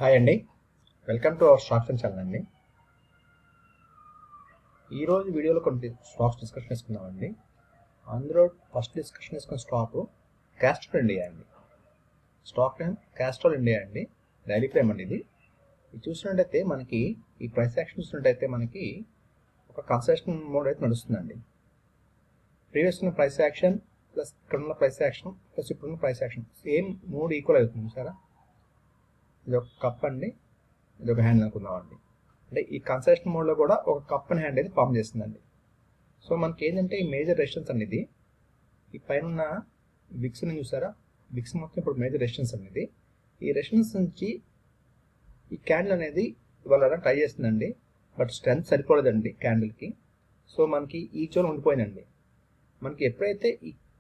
Hi అండి, welcome to our stocks and channel అండి. ఈరోజు వీడియోలో కొన్ని స్టాక్స్ డిస్కషన్ చేసుకుందామండి. అందులో ఫస్ట్ డిస్కషన్ చేసుకున్న స్టాక్ క్యాస్ట్రాల్ ఇండియా అండి. స్టాక్ నేమ్ క్యాస్ట్రాల్ ఇండియా అండి. డైలీ ఫ్రేమ్ అండి. ఇది చూసినట్టయితే మనకి ఈ ప్రైస్ యాక్షన్ చూసినట్టయితే మనకి ఒక కన్సెషన్ మోడ్ అయితే నడుస్తుందండి. ప్రీవియస్ ఉన్న ప్రైస్ యాక్షన్ ప్లస్ ఇక్కడ ఉన్న ప్రైస్ యాక్షన్ ప్లస్ ఇప్పుడున్న ప్రైస్ యాక్షన్ సేమ్ మూడు ఈక్వల్ అవుతుంది సారా. ఇది ఒక కప్ అండి, ఇది ఒక హ్యాండ్ అనుకుందామండి. అంటే ఈ కన్సెషన్ మోడ్లో కూడా ఒక కప్ అండ్ హ్యాండ్ అయితే ఫామ్ చేస్తుందండి. సో మనకి ఏంటంటే ఈ మేజర్ రెసిస్టెన్స్ అనేది ఈ పైన ఉన్న విక్స్ని చూసారా, విక్స్ మొత్తం ఇప్పుడు మేజర్ రెసిస్టెన్స్ అనేది. ఈ రెసిస్టెన్స్ నుంచి ఈ క్యాండిల్ అనేది ఇవాళ ట్రై చేస్తుందండి, బట్ స్ట్రెంత్ సరిపోలేదండి క్యాండిల్కి. సో మనకి ఈ జోన్ ఉండిపోయిందండి. మనకి ఎప్పుడైతే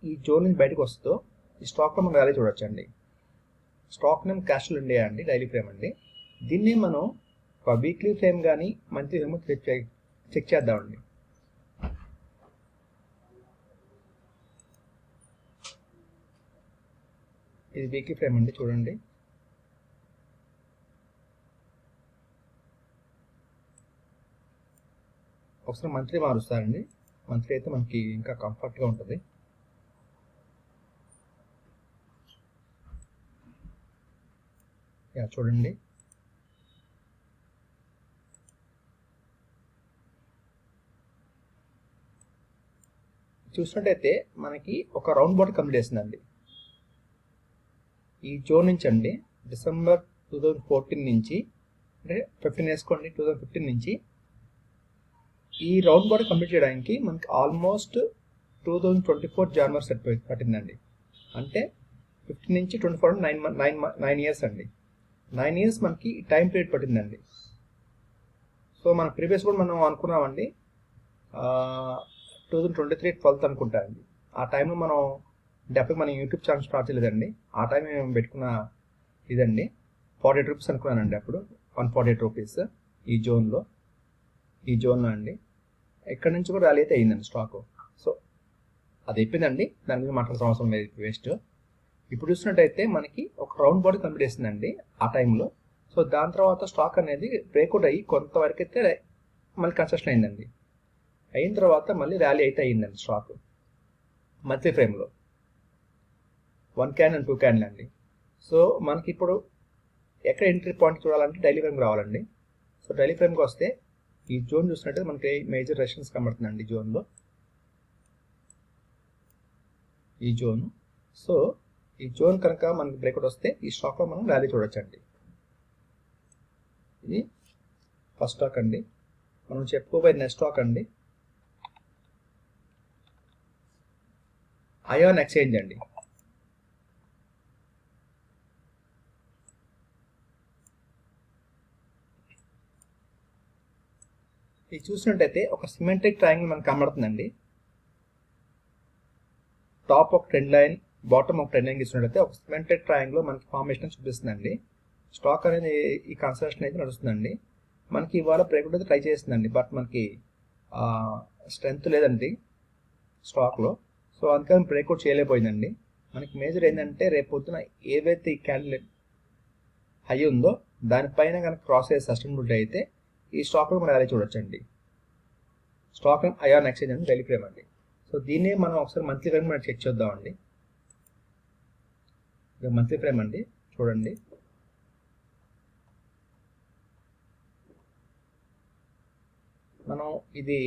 ఈ జోన్ నుంచి బయటకు వస్తుందో ఈ స్టాక్లో మనం ర్యాలీ చూడొచ్చండి. స్టాక్ నేమ్ క్యాస్ట్రాల్ ఇండియా అండి, డైలీ ఫ్రేమ్ అండి. దీన్ని మనం ఒక వీక్లీ ఫ్రేమ్ కానీ మంత్లీ ఫ్రేమ్ చెక్ చేద్దామండి. ఇది వీక్లీ ఫ్రేమ్ అండి, చూడండి. ఒకసారి మంత్లీ మారుస్తారండి. మంత్లీ అయితే మనకి ఇంకా కంఫర్ట్గా ఉంటుంది. చూడండి, చూసినట్టయితే మనకి ఒక రౌండ్ బాట్ కంప్లీట్ చేసిందండి. ఈ జోన్ నుంచి అండి డిసెంబర్ 2014 నుంచి, అంటే 15 వేసుకోండి, 2015 నుంచి ఈ రౌండ్ బాట్ కంప్లీట్ చేయడానికి మనకి ఆల్మోస్ట్ 2024 జనవరి సెట్ పట్టిందండి. అంటే 15 నుంచి 24 9 ఇయర్స్ అండి. 9 ఇయర్స్ మనకి టైం పీరియడ్ పట్టిందండి. సో మన ప్రీవియస్ కూడా మనం అనుకున్నామండి 2023 12th అనుకుంటా అండి. ఆ టైంలో మనం డెఫ్గా మన యూట్యూబ్ ఛానల్ స్టార్ట్ చేయలేదండి. ఆ టైం మేము పెట్టుకున్న ఇదండి 48 రూపీస్ అనుకున్నానండి. అప్పుడు 148 రూపీస్ ఈ జోన్లో అండి. ఎక్కడి నుంచి కూడా ర్యాలీ అయితే అయిందండి స్టాక్. సో అది అయిపోయిందండి, దాని మీద మాట్లాడాల్సిన అవసరం లేదు, వేస్ట్. ఇప్పుడు చూసినట్టయితే మనకి ఒక రౌండ్ బాడీ కంప్లీట్ చేసిందండి ఆ టైంలో. సో దాని తర్వాత స్టాక్ అనేది బ్రేక్అవుట్ అయ్యి కొంతవరకు అయితే మళ్ళీ కన్సెషన్ అయిందండి. అయిన తర్వాత మళ్ళీ ర్యాలీ అయితే అయిందండి స్టాక్ మంత్లీ ఫ్రేమ్లో 1 క్యాండిల్ అండ్ 2 క్యాండిల్ అండి. సో మనకి ఇప్పుడు ఎక్కడ ఎంట్రీ పాయింట్ చూడాలంటే డైలీ ఫ్రేమ్కి రావాలండి. సో డైలీ ఫ్రేమ్కి వస్తే ఈ జోన్ చూసినట్టయితే మనకి మేజర్ రెసిస్టెన్స్ కనబడుతుందండి జోన్లో, ఈ జోన్. సో ఈ జోన్ కనుక మనకి బ్రేక్అవుట్ వస్తే ఈ స్టాక్లో మనం ర్యాలీ చూడొచ్చండి. ఇది ఫస్ట్ స్టాక్ అండి. మనం చెప్పుకోబోయే నెక్స్ట్ స్టాక్ అండి అయాన్ ఎక్స్చేంజ్ అండి. ఇది చూసినట్టయితే ఒక సిమెట్రిక్ ట్రయాంగిల్ మనకు కనబడుతుందండి. టాప్ ఒక ట్రెండ్ లైన్, బాటమ్ ఒక ట్రెండ్ లైన్ ఇచ్చినట్టయితే ఒక సిమెట్రిక్ ట్రయాంగిల్ మనకి ఫార్మేషన్ చూపిస్తుందండి. స్టాక్ అనేది ఈ కన్సల్టేషన్ అయితే నడుస్తుందండి. మనకి ఇవాళ బ్రేక్అవుట్ అయితే ట్రై చేస్తుందండి, బట్ మనకి స్ట్రెంత్ లేదండి స్టాక్లో. సో అందుకని బ్రేక్అవుట్ చేయలేకపోయిందండి. మనకి మేజర్ ఏంటంటే రేపు పొద్దున ఏవైతే ఈ క్యాండిల్ హై ఉందో దానిపైన కనుక క్రాస్ అయ్యే సస్టైనబిలిటీ అయితే ఈ స్టాక్లో మనం ర్యాలీ చూడొచ్చండి. స్టాక్ అయాన్ ఎక్స్చేంజ్ అండి, డైలీ ఫ్రేమ్ అండి. సో దీన్నే మనం ఒకసారి మంత్లీ ఫ్రేమ్ మనం చెక్ చేద్దామండి. ఇది మంత్లీ ఫ్రేమ్ అండి, చూడండి. మనం ఇది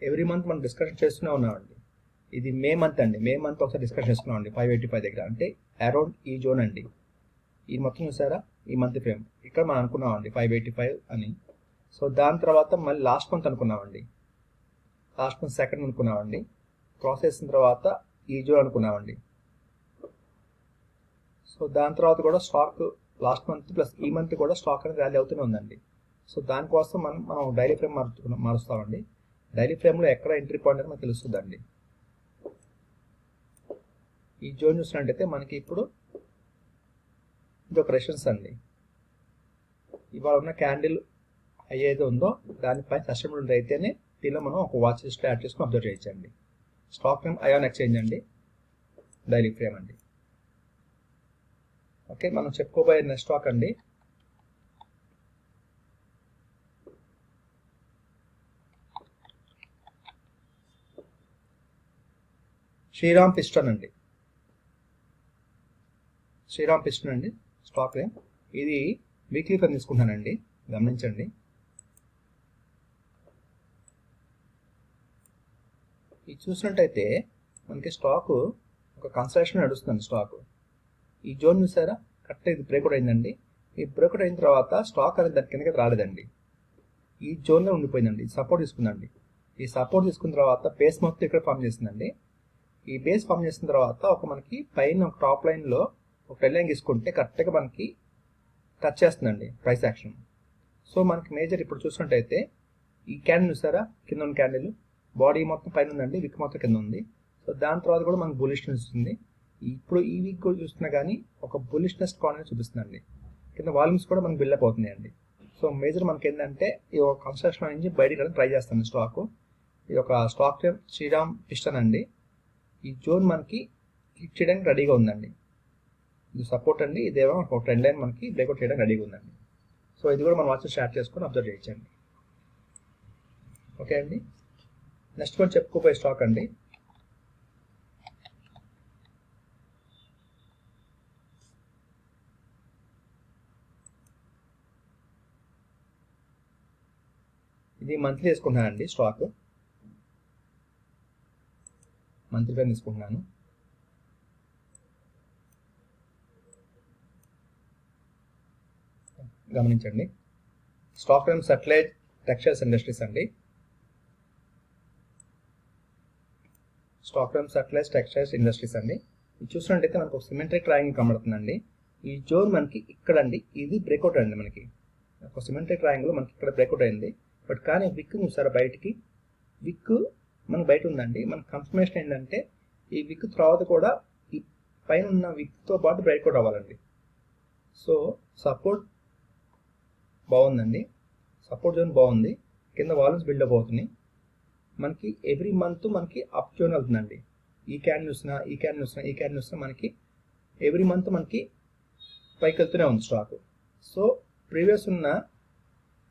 ఎవ్రీ మంత్ మనం డిస్కషన్ చేస్తూనే ఉన్నామండి. ఇది మే మంత్ అండి, మే మంత్ ఒకసారి డిస్కషన్ చేసుకున్నామండి 585 దగ్గర, అంటే అరౌండ్ ఈ జోన్ అండి. ఈ మొత్తం చూసారా, ఈ మంత్ ఫ్రేమ్ ఇక్కడ మనం అనుకున్నామండి 585 అని. సో దాని తర్వాత మళ్ళీ లాస్ట్ మంత్ అనుకున్నామండి, లాస్ట్ మంత్ సెకండ్ అనుకున్నామండి. క్రాస్ చేసిన తర్వాత ఈ జోన్ అనుకున్నామండి. సో దాని తర్వాత కూడా స్టాక్ లాస్ట్ మంత్ ప్లస్ ఈ మంత్ కూడా స్టాక్ అనేది ర్యాలీ అవుతూనే ఉందండి. సో దానికోసం మనం డైలీ ఫ్రేమ్ మారుస్తామండి. డైలీ ఫ్రేమ్లో ఎక్కడ ఎంట్రీ పాయింట్ అని మనకు తెలుస్తుందండి. ఈ జోన్ చూసినట్టయితే మనకి ఇప్పుడు ఇది ఒక రెసిస్టెన్స్ అండి. ఇవాళ ఉన్న క్యాండిల్ ఏదైతే ఉందో దానిపై సస్టైనబిలిటీ అయితేనే దీనిలో మనం ఒక వాచ్ లిస్ట్ యాడ్ చేసుకుని అబ్జర్వ్ చేయొచ్చండి. స్టాక్ నేమ్ అయాన్ ఎక్స్చేంజ్ అండి, డైలీ ఫ్రేమ్ అండి. ఓకే, మనం చెప్పుకోబోయే నెక్స్ట్ స్టాక్ అండి శ్రీరామ్ పిస్టన్ అండి, శ్రీరామ్ పిస్టన్ అండి స్టాక్ నేమ్. ఇది వీక్లీ ఫ్రేమ్ తీసుకుంటానండి, గమనించండి. ఇది చూసినట్టయితే మనకి స్టాకు ఒక కన్సల్టేషన్ నడుస్తుంది. స్టాక్ ఈ జోన్ చూసారా, కరెక్ట్ ఇది బ్రేక్అవుట్ అయిందండి. ఈ బ్రేక్అవుట్ అయిన తర్వాత స్టాక్ అనేది దాని కిందకి రాలేదండి, ఈ జోన్లో ఉండిపోయిందండి. సపోర్ట్ తీసుకుందండి. ఈ సపోర్ట్ తీసుకున్న తర్వాత బేస్ మొత్తం ఇక్కడ ఫామ్ చేసిందండి. ఈ బేస్ ఫామ్ చేసిన తర్వాత ఒక మనకి పైన ఒక టాప్ లైన్లో ఒక ట్రెండ్ లైన్ తీసుకుంటే కరెక్ట్గా మనకి టచ్ చేస్తుందండి ప్రైస్ యాక్షన్. సో మనకి మేజర్ ఇప్పుడు చూసినట్టయితే ఈ క్యాండిల్ చూసారా, కింద ఉన్న క్యాండిల్ బాడీ మొత్తం పైన ఉందండి, విక్ మొత్తం కింద ఉంది. సో దాని తర్వాత కూడా మనకు బులిష్నెస్ వస్తుంది. ఇప్పుడు ఈ వీక్ కూడా చూస్తున్నా కానీ ఒక బులిష్నెస్ కాన్సెప్ట్ చూపిస్తుందండి. కింద వాల్యూమ్స్ కూడా మనకు బిల్డప్ అవుతున్నాయండి. సో మేజర్ మనకి ఏంటంటే ఈ ఒక కన్స్ట్రక్షన్ నుంచి బయటికి ట్రై చేస్తాను స్టాక్. ఇది ఒక స్టాక్ నేమ్ శ్రీరామ్ పిస్టన్ అండి. ఈ జోన్ మనకి హిట్ చేయడానికి రెడీగా ఉందండి. ఇది సపోర్ట్ అండి, ఇదేమో ఒక ట్రెండ్ లైన్ మనకి బ్రేక్అవుట్ చేయడానికి రెడీగా ఉందండి. సో ఇది కూడా మనం వాచ్ స్టార్ట్ చేసుకొని అబ్జర్వ్ చేయొచ్చండి. ఓకే అండి, నెక్స్ట్ మనం చెప్పుకోపోయే స్టాక్ అండి ఇది మంత్లీ తీసుకుంటున్నానండి. స్టాక్ మంత్లీ పైన తీసుకుంటున్నాను. గమనించండి, stock name Sutlej textiles industries అండి. Stock name Sutlej textiles industries అండి. ఇది చూసినట్టయితే మనకు ఒక సిమెట్రిక్ ట్రయాంగిల్ కనబడుతుందండి. ఈ జోన్ మనకి ఇక్కడ అండి, ఇది బ్రేక్అవుట్ అయింది. మనకి ఒక సిమెట్రిక్ ట్రయాంగిల్ మనకి ఇక్కడ బ్రేక్అవుట్ అయింది. బట్ కానీ విక్ చూసారా, బయటికి విక్ మనకు బయట ఉందండి. మనకు కన్ఫర్మేషన్ ఏంటంటే ఈ విక్ తర్వాత కూడా ఈ పైన ఉన్న విక్తో పాటు బ్రేక్అవుట్ అవ్వాలండి. సో సపోర్ట్ బాగుందండి, సపోర్ట్ జోన్ బాగుంది. కింద వాల్యూమ్స్ బిల్డప్ అవుతున్నాయి. మనకి ఎవ్రీ మంత్ మనకి అప్ జోన్ వెళ్తుందండి. ఈ క్యాండిల్ చూసినా, ఈ క్యాండిల్ చూసినా, ఈ క్యాండిల్ చూసినా మనకి ఎవ్రీ మంత్ మనకి పైకి వెళ్తూనే ఉంది స్టాక్. సో ప్రీవియస్ ఉన్న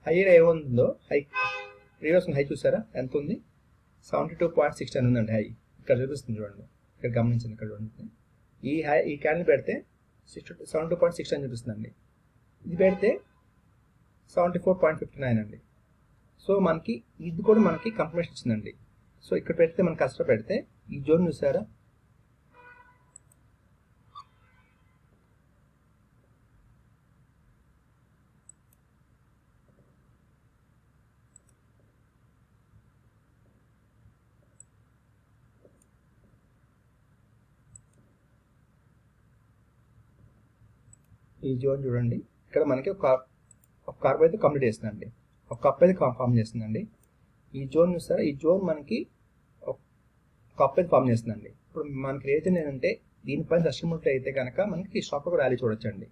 హైయర్ ఏముందో ప్రీవియస్ ఉన్న హై చూసారా ఎంత ఉంది, 72.6 అని ఉందండి హై. ఇక్కడ చూపిస్తుంది చూడండి, ఇక్కడ గమనించండి, ఇక్కడ చూడండి. ఈ క్యాండిల్ పెడితే 72.6 అని చూపిస్తుందండి. ఇది పెడితే 74.59 అండి. సో మనకి ఇది కూడా మనకి కన్ఫర్మేషన్ ఇచ్చిందండి. సో ఇక్కడ పెడితే మనం కష్టం పెడితే ఈ జోన్ చూసారా, ఈ జోన్ చూడండి, ఇక్కడ మనకి ఒక కార్బ్ అయితే కంప్లీట్ చేస్తుందండి, ఒక కప్ అయితే ఫామ్ చేస్తుందండి. ఈ జోన్ చూస్తారా, ఈ జోన్ మనకి ఒక కప్ అయితే ఫామ్ చేస్తుందండి. ఇప్పుడు మనకి రీజన్ ఏంటంటే దీనిపైన సస్టైనబిలిటీ అయితే కనుక మనకి ఈ స్టాక్ ఒక ర్యాలీ చూడొచ్చండి.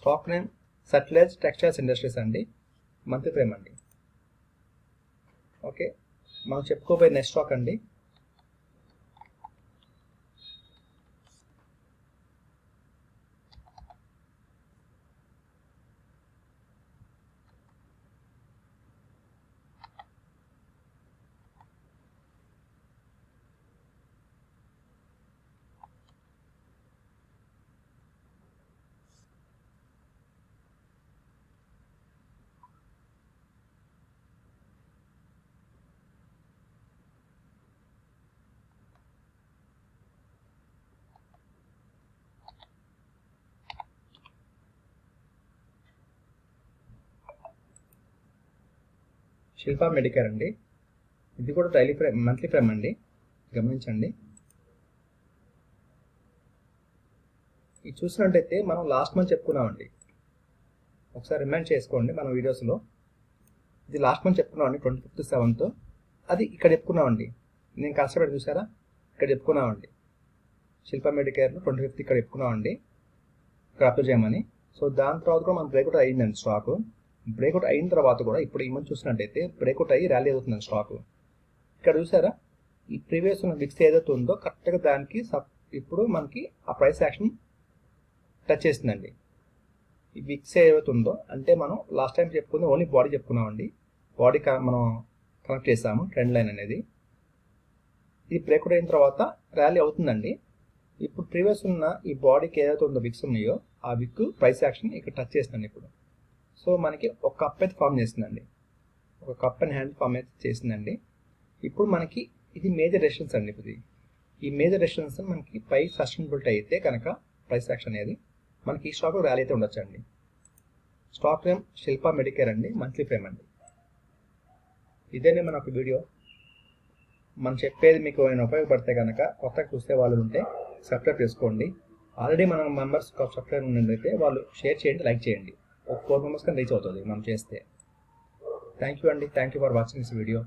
Stock name Sutlej textiles industries అండి, మంత్లీ ఫ్రేమ్ అండి. ఓకే, మనం చెప్పుకోబోయే నెక్స్ట్ స్టాక్ అండి శిల్పా మెడికేర్ అండి. ఇది కూడా డైలీ ఫ్రేమ్, మంత్లీ ఫ్రేమ్ అండి, గమనించండి. ఇది చూసినట్టయితే మనం లాస్ట్ మంత్ చెప్పుకున్నామండి, ఒకసారి రిమైండ్ చేసుకోండి మన వీడియోస్లో. ఇది లాస్ట్ మంత్ చెప్పుకున్నామండి 25th 7th. అది ఇక్కడ చెప్పుకున్నామండి, నేను కష్టపడి చూసారా, ఇక్కడ చెప్పుకున్నామండి శిల్పా మెడికేర్లో 25th ఇక్కడ చెప్పుకున్నామండి, ఇక్కడ అప్లై చేయమని. సో దాని తర్వాత కూడా మనం బ్రేక్అవుట్ అయ్యిందండి స్టాక్. బ్రేక్అవుట్ అయిన తర్వాత కూడా ఇప్పుడు ఈ మంత్ చూసినట్టయితే బ్రేక్అవుట్ అయ్యి ర్యాలీ అవుతుందండి స్టాక్. ఇక్కడ చూసారా, ఈ ప్రీవియస్ ఉన్న విక్స్ ఏదైతే ఉందో కరెక్ట్గా దానికి ఇప్పుడు మనకి ఆ ప్రైస్ యాక్షన్ టచ్ చేస్తుందండి. ఈ విక్స్ ఏదైతే ఉందో అంటే మనం లాస్ట్ టైం చెప్పుకుంది ఓన్లీ బాడీ చెప్పుకున్నామండి, బాడీ మనం కనెక్ట్ చేసాము ట్రెండ్ లైన్ అనేది. ఇది బ్రేక్అవుట్ అయిన తర్వాత ర్యాలీ అవుతుందండి. ఇప్పుడు ప్రీవియస్ ఉన్న ఈ బాడీకి ఏదైతే ఉందో విక్స్ ఉన్నాయో ఆ విక్ ప్రైస్ యాక్షన్ ఇక్కడ టచ్ చేస్తుందండి ఇప్పుడు. సో మనకి ఒక కప్ అయితే ఫామ్ చేసిందండి, ఒక కప్ అండ్ హ్యాండ్ ఫామ్ అయితే చేసిందండి. ఇప్పుడు మనకి ఇది మేజర్ రెసిస్టెన్స్ అండి. ఇప్పుడు ఈ మేజర్ రెసిస్టెన్స్ మనకి పై సస్టైనబిలిటీ అయితే కనుక ప్రైస్ యాక్షన్ అనేది మనకి ఈ స్టాక్ ర్యాలీ అయితే ఉండొచ్చు అండి. స్టాక్ నేమ్ శిల్పా మెడికేర్ అండి, మంత్లీ ఫ్రేమ్ అండి. ఇదేనే మన ఒక వీడియో. మనం చెప్పేది మీకు ఏమైనా ఉపయోగపడితే కనుక కొత్తగా చూసే వాళ్ళు ఉంటే సబ్స్క్రైబ్ చేసుకోండి. ఆల్రెడీ మన మెంబర్స్ సబ్స్క్రైబ్ ఉన్నట్లయితే వాళ్ళు షేర్ చేయండి, లైక్ చేయండి. ఒక 4 మెంబర్స్ కానీ రీచ్ అవుతుంది మనం చేస్తే. థ్యాంక్ యూ అండి. Thank you for watching this video.